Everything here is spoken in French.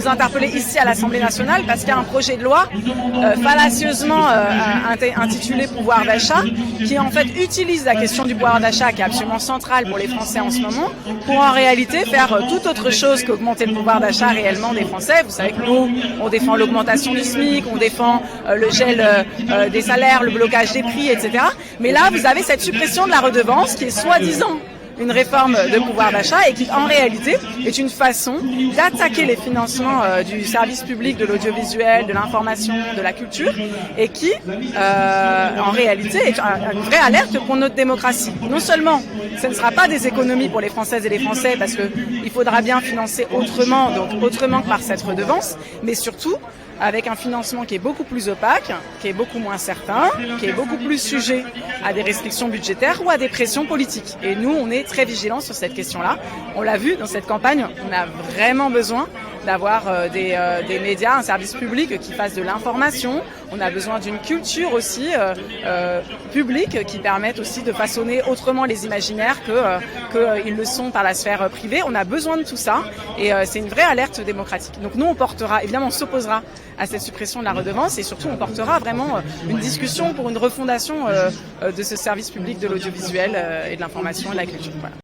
nous interpeller ici à l'Assemblée nationale parce qu'il y a un projet de loi fallacieusement intitulé pouvoir d'achat qui en fait utilise la question du pouvoir d'achat qui est absolument centrale pour les Français en ce moment pour en réalité faire tout autre chose qu'augmenter le pouvoir d'achat réellement des Français. Vous savez que nous, on défend l'augmentation du SMIC, on défend le gel des salaires, le blocage des prix, etc. Mais là, vous avez cette suppression de la redevance qui est soi-disant une réforme de pouvoir d'achat et qui en réalité est une façon d'attaquer les financements du service public de l'audiovisuel, de l'information, de la culture et qui en réalité est une vraie alerte pour notre démocratie. Non seulement ce ne sera pas des économies pour les Françaises et les Français parce qu'il faudra bien financer autrement, donc autrement que par cette redevance, mais surtout avec un financement qui est beaucoup plus opaque, qui est beaucoup moins certain, qui est beaucoup plus sujet à des restrictions budgétaires ou à des pressions politiques. Et nous, on est très vigilants sur cette question-là. On l'a vu dans cette campagne, on a vraiment besoin d'avoir des médias, un service public qui fasse de l'information. On a besoin d'une culture aussi publique qui permette aussi de façonner autrement les imaginaires qu'ils le sont par la sphère privée. On a besoin de tout ça et c'est une vraie alerte démocratique. Donc nous, on portera, évidemment, on s'opposera à cette suppression de la redevance et surtout on portera vraiment une discussion pour une refondation de ce service public de l'audiovisuel et de l'information et de la culture. Voilà.